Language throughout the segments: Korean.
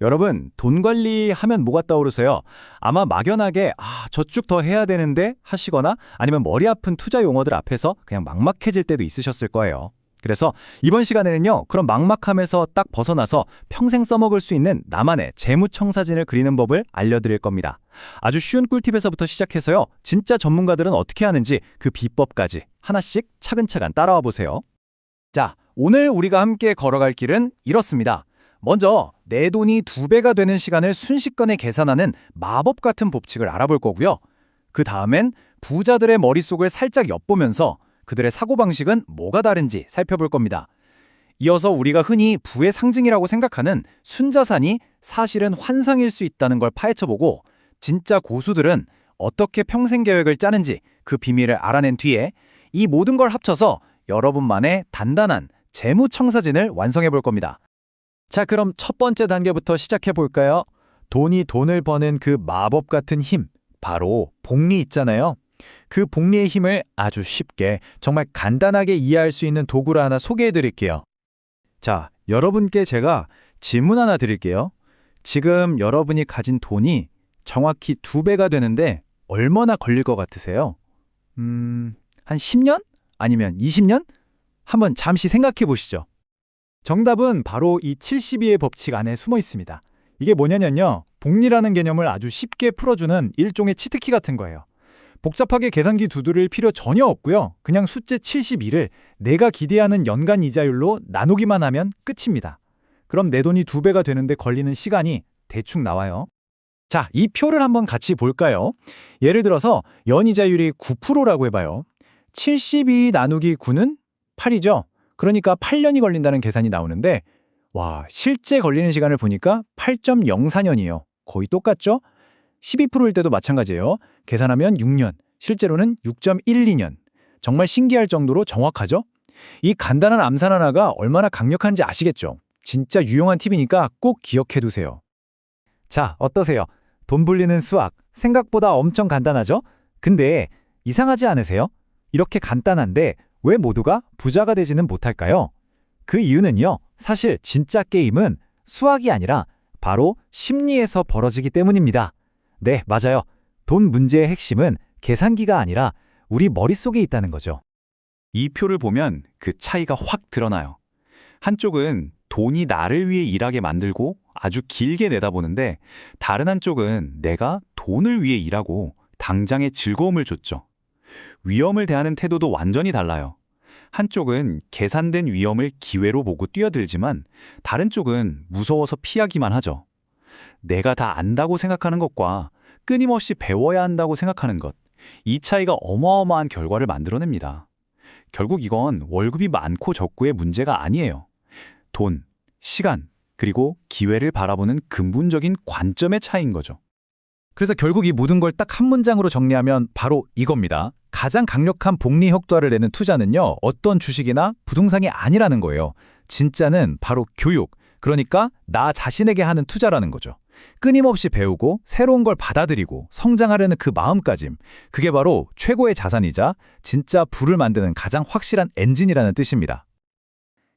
여러분, 돈 관리하면 뭐가 떠오르세요? 아마 막연하게 저축 더 해야 되는데 하시거나 아니면 머리 아픈 투자 용어들 앞에서 그냥 막막해질 때도 있으셨을 거예요. 그래서 이번 시간에는요, 그런 막막함에서 딱 벗어나서 평생 써먹을 수 있는 나만의 재무청사진을 그리는 법을 알려드릴 겁니다. 아주 쉬운 꿀팁에서부터 시작해서요, 진짜 전문가들은 어떻게 하는지 그 비법까지 하나씩 차근차근 따라와 보세요. 자, 오늘 우리가 함께 걸어갈 길은 이렇습니다. 먼저 내 돈이 2배가 되는 시간을 순식간에 계산하는 마법 같은 법칙을 알아볼 거고요. 그 다음엔 부자들의 머릿속을 살짝 엿보면서 그들의 사고방식은 뭐가 다른지 살펴볼 겁니다. 이어서 우리가 흔히 부의 상징이라고 생각하는 순자산이 사실은 환상일 수 있다는 걸 파헤쳐보고 진짜 고수들은 어떻게 평생 계획을 짜는지 그 비밀을 알아낸 뒤에 이 모든 걸 합쳐서 여러분만의 단단한 재무청사진을 완성해 볼 겁니다. 자, 그럼 첫 번째 단계부터 시작해 볼까요? 돈이 돈을 버는 그 마법 같은 힘, 바로 복리 있잖아요. 그 복리의 힘을 아주 쉽게, 정말 간단하게 이해할 수 있는 도구를 하나 소개해 드릴게요. 자, 여러분께 제가 질문 하나 드릴게요. 지금 여러분이 가진 돈이 정확히 2배가 되는데 얼마나 걸릴 것 같으세요? 한 10년? 아니면 20년? 한번 잠시 생각해 보시죠. 정답은 바로 이 72의 법칙 안에 숨어 있습니다. 이게 뭐냐면요, 복리라는 개념을 아주 쉽게 풀어주는 일종의 치트키 같은 거예요. 복잡하게 계산기 두드릴 필요 전혀 없고요. 그냥 숫자 72를 내가 기대하는 연간 이자율로 나누기만 하면 끝입니다. 그럼 내 돈이 2배가 되는데 걸리는 시간이 대충 나와요. 자, 이 표를 한번 같이 볼까요? 예를 들어서 연이자율이 9%라고 해봐요. 72 나누기 9는 8이죠? 그러니까 8년이 걸린다는 계산이 나오는데, 와, 실제 걸리는 시간을 보니까 8.04년이에요. 거의 똑같죠? 12%일 때도 마찬가지예요. 계산하면 6년, 실제로는 6.12년. 정말 신기할 정도로 정확하죠? 이 간단한 암산 하나가 얼마나 강력한지 아시겠죠? 진짜 유용한 팁이니까 꼭 기억해 두세요. 자, 어떠세요? 돈 불리는 수학, 생각보다 엄청 간단하죠? 근데 이상하지 않으세요? 이렇게 간단한데 왜 모두가 부자가 되지는 못할까요? 그 이유는요, 사실 진짜 게임은 수학이 아니라 바로 심리에서 벌어지기 때문입니다. 네, 맞아요. 돈 문제의 핵심은 계산기가 아니라 우리 머릿속에 있다는 거죠. 이 표를 보면 그 차이가 확 드러나요. 한쪽은 돈이 나를 위해 일하게 만들고 아주 길게 내다보는데, 다른 한쪽은 내가 돈을 위해 일하고 당장의 즐거움을 줬죠. 위험을 대하는 태도도 완전히 달라요. 한쪽은 계산된 위험을 기회로 보고 뛰어들지만 다른 쪽은 무서워서 피하기만 하죠. 내가 다 안다고 생각하는 것과 끊임없이 배워야 한다고 생각하는 것, 이 차이가 어마어마한 결과를 만들어냅니다. 결국 이건 월급이 많고 적고의 문제가 아니에요. 돈, 시간, 그리고 기회를 바라보는 근본적인 관점의 차이인 거죠. 그래서 결국 이 모든 걸 딱 한 문장으로 정리하면 바로 이겁니다. 가장 강력한 복리 효과를 내는 투자는요, 어떤 주식이나 부동산이 아니라는 거예요. 진짜는 바로 교육, 그러니까 나 자신에게 하는 투자라는 거죠. 끊임없이 배우고 새로운 걸 받아들이고 성장하려는 그 마음가짐, 그게 바로 최고의 자산이자 진짜 부를 만드는 가장 확실한 엔진이라는 뜻입니다.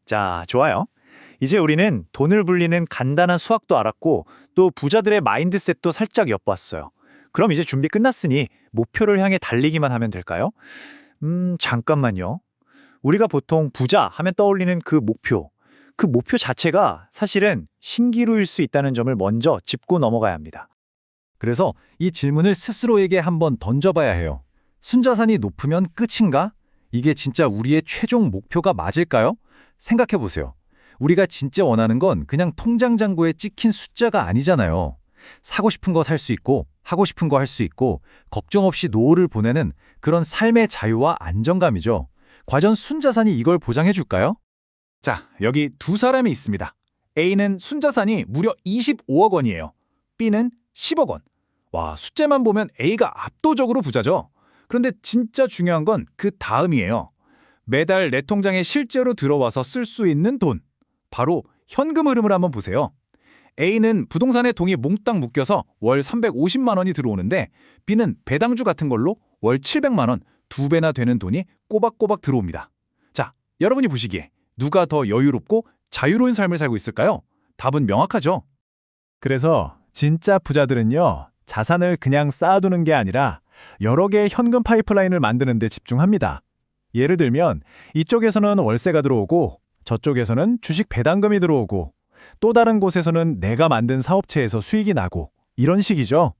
자, 좋아요. 이제 우리는 돈을 불리는 간단한 수학도 알았고 또 부자들의 마인드셋도 살짝 엿봤어요. 그럼 이제 준비 끝났으니 목표를 향해 달리기만 하면 될까요? 잠깐만요. 우리가 보통 부자 하면 떠올리는 그 목표 자체가 사실은 신기루일 수 있다는 점을 먼저 짚고 넘어가야 합니다. 그래서 이 질문을 스스로에게 한번 던져봐야 해요. 순자산이 높으면 끝인가? 이게 진짜 우리의 최종 목표가 맞을까요? 생각해 보세요. 우리가 진짜 원하는 건 그냥 통장 잔고에 찍힌 숫자가 아니잖아요. 사고 싶은 거 살 수 있고 하고 싶은 거 할 수 있고 걱정 없이 노후를 보내는 그런 삶의 자유와 안정감이죠. 과연 순자산이 이걸 보장해 줄까요? 자, 여기 두 사람이 있습니다. A는 순자산이 무려 25억 원이에요. B는 10억 원. 와, 숫자만 보면 A가 압도적으로 부자죠. 그런데 진짜 중요한 건 그 다음이에요. 매달 내 통장에 실제로 들어와서 쓸 수 있는 돈. 바로 현금 흐름을 한번 보세요. A는 부동산에 돈이 몽땅 묶여서 월 350만 원이 들어오는데 B는 배당주 같은 걸로 월 700만 원, 2배나 되는 돈이 꼬박꼬박 들어옵니다. 자, 여러분이 보시기에 누가 더 여유롭고 자유로운 삶을 살고 있을까요? 답은 명확하죠. 그래서 진짜 부자들은요, 자산을 그냥 쌓아두는 게 아니라 여러 개의 현금 파이프라인을 만드는 데 집중합니다. 예를 들면 이쪽에서는 월세가 들어오고 저쪽에서는 주식 배당금이 들어오고 또 다른 곳에서는 내가 만든 사업체에서 수익이 나고 이런 식이죠.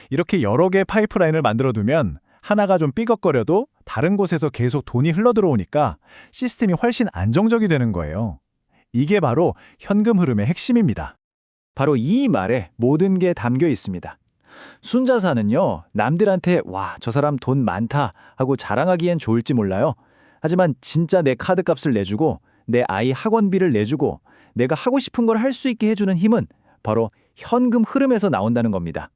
이렇게 여러 개의 파이프라인을 만들어두면 하나가 좀 삐걱거려도 다른 곳에서 계속 돈이 흘러들어오니까 시스템이 훨씬 안정적이 되는 거예요. 이게 바로 현금 흐름의 핵심입니다. 바로 이 말에 모든 게 담겨 있습니다. 순자산은요, 남들한테 와, 저 사람 돈 많다 하고 자랑하기엔 좋을지 몰라요. 하지만 진짜 내 카드값을 내주고 내 아이 학원비를 내주고 내가 하고 싶은 걸 할 수 있게 해주는 힘은 바로 현금 흐름에서 나온다는 겁니다.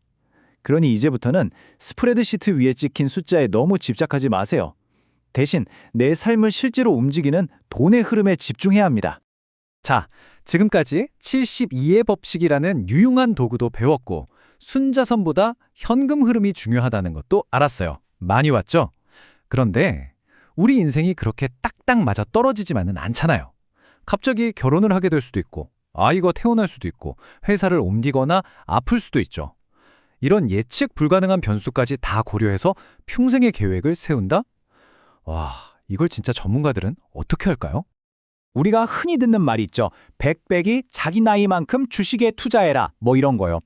그러니 이제부터는 스프레드 시트 위에 찍힌 숫자에 너무 집착하지 마세요. 대신 내 삶을 실제로 움직이는 돈의 흐름에 집중해야 합니다. 자, 지금까지 72의 법칙이라는 유용한 도구도 배웠고 순자선보다 현금 흐름이 중요하다는 것도 알았어요. 많이 왔죠? 그런데 우리 인생이 그렇게 딱딱 맞아 떨어지지만은 않잖아요. 갑자기 결혼을 하게 될 수도 있고 아이가 태어날 수도 있고 회사를 옮기거나 아플 수도 있죠. 이런 예측 불가능한 변수까지 다 고려해서 평생의 계획을 세운다? 와, 이걸 진짜 전문가들은 어떻게 할까요? 우리가 흔히 듣는 말이 있죠. 백백이 자기 나이만큼 주식에 투자해라. 뭐 이런 거요.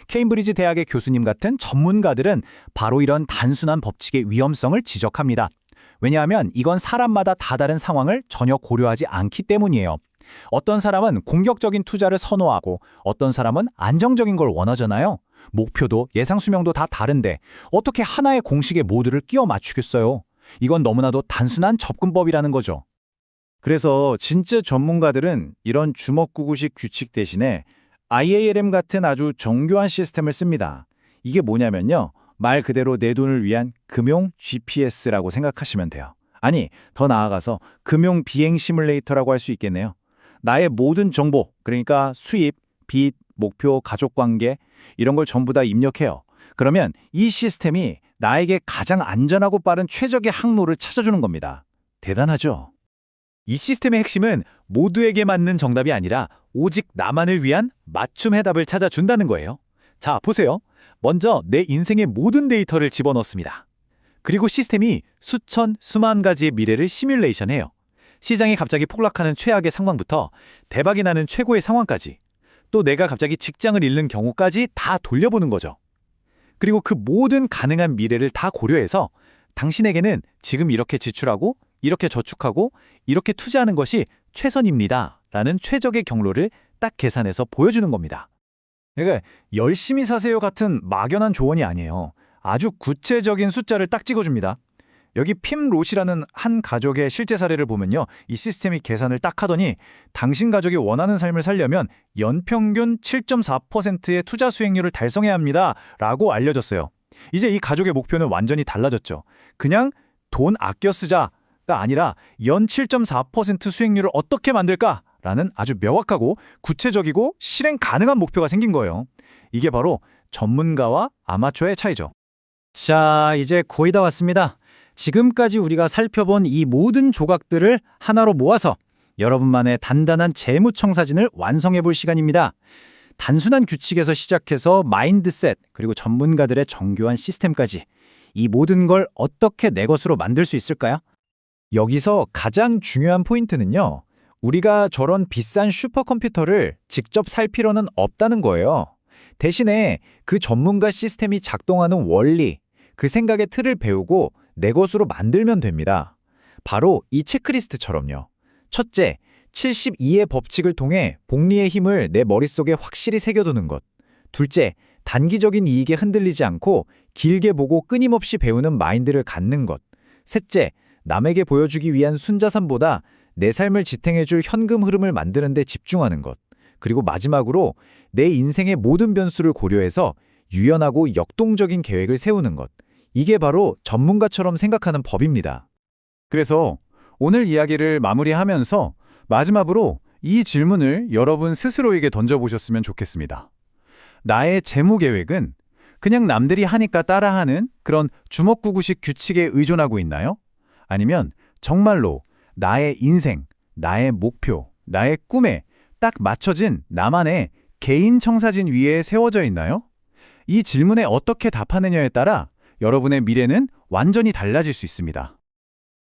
케임브리지 대학의 교수님 같은 전문가들은 바로 이런 단순한 법칙의 위험성을 지적합니다. 왜냐하면 이건 사람마다 다 다른 상황을 전혀 고려하지 않기 때문이에요. 어떤 사람은 공격적인 투자를 선호하고 어떤 사람은 안정적인 걸 원하잖아요. 목표도 예상 수명도 다 다른데 어떻게 하나의 공식에 모두를 끼워 맞추겠어요? 이건 너무나도 단순한 접근법이라는 거죠. 그래서 진짜 전문가들은 이런 주먹구구식 규칙 대신에 IALM 같은 아주 정교한 시스템을 씁니다. 이게 뭐냐면요. 말 그대로 내 돈을 위한 금융 GPS라고 생각하시면 돼요. 아니, 더 나아가서 금융 비행 시뮬레이터라고 할 수 있겠네요. 나의 모든 정보, 그러니까 수입, 빚, 목표, 가족관계 이런 걸 전부 다 입력해요. 그러면 이 시스템이 나에게 가장 안전하고 빠른 최적의 항로를 찾아주는 겁니다. 대단하죠? 이 시스템의 핵심은 모두에게 맞는 정답이 아니라 오직 나만을 위한 맞춤 해답을 찾아준다는 거예요. 자, 보세요. 먼저 내 인생의 모든 데이터를 집어넣습니다. 그리고 시스템이 수천, 수만 가지의 미래를 시뮬레이션해요. 시장이 갑자기 폭락하는 최악의 상황부터 대박이 나는 최고의 상황까지, 또 내가 갑자기 직장을 잃는 경우까지 다 돌려보는 거죠. 그리고 그 모든 가능한 미래를 다 고려해서 당신에게는 지금 이렇게 지출하고 이렇게 저축하고 이렇게 투자하는 것이 최선입니다. 라는 최적의 경로를 딱 계산해서 보여주는 겁니다. 그러니까 열심히 사세요 같은 막연한 조언이 아니에요. 아주 구체적인 숫자를 딱 찍어줍니다. 여기 핌 롯이라는 한 가족의 실제 사례를 보면요. 이 시스템이 계산을 딱 하더니 당신 가족이 원하는 삶을 살려면 연평균 7.4%의 투자 수익률을 달성해야 합니다. 라고 알려줬어요. 이제 이 가족의 목표는 완전히 달라졌죠. 그냥 돈 아껴 쓰자가 아니라 연 7.4% 수익률을 어떻게 만들까? 라는 아주 명확하고 구체적이고 실행 가능한 목표가 생긴 거예요. 이게 바로 전문가와 아마추어의 차이죠. 자, 이제 거의 다 왔습니다. 지금까지 우리가 살펴본 이 모든 조각들을 하나로 모아서 여러분만의 단단한 재무청사진을 완성해 볼 시간입니다. 단순한 규칙에서 시작해서 마인드셋, 그리고 전문가들의 정교한 시스템까지 이 모든 걸 어떻게 내 것으로 만들 수 있을까요? 여기서 가장 중요한 포인트는요. 우리가 저런 비싼 슈퍼컴퓨터를 직접 살 필요는 없다는 거예요. 대신에 그 전문가 시스템이 작동하는 원리, 그 생각의 틀을 배우고 내 것으로 만들면 됩니다. 바로 이 체크리스트처럼요. 첫째, 72의 법칙을 통해 복리의 힘을 내 머릿속에 확실히 새겨두는 것. 둘째, 단기적인 이익에 흔들리지 않고 길게 보고 끊임없이 배우는 마인드를 갖는 것. 셋째, 남에게 보여주기 위한 순자산보다 내 삶을 지탱해줄 현금 흐름을 만드는 데 집중하는 것. 그리고 마지막으로 내 인생의 모든 변수를 고려해서 유연하고 역동적인 계획을 세우는 것. 이게 바로 전문가처럼 생각하는 법입니다. 그래서 오늘 이야기를 마무리하면서 마지막으로 이 질문을 여러분 스스로에게 던져보셨으면 좋겠습니다. 나의 재무 계획은 그냥 남들이 하니까 따라하는 그런 주먹구구식 규칙에 의존하고 있나요? 아니면 정말로 나의 인생, 나의 목표, 나의 꿈에 딱 맞춰진 나만의 개인 청사진 위에 세워져 있나요? 이 질문에 어떻게 답하느냐에 따라 여러분의 미래는 완전히 달라질 수 있습니다.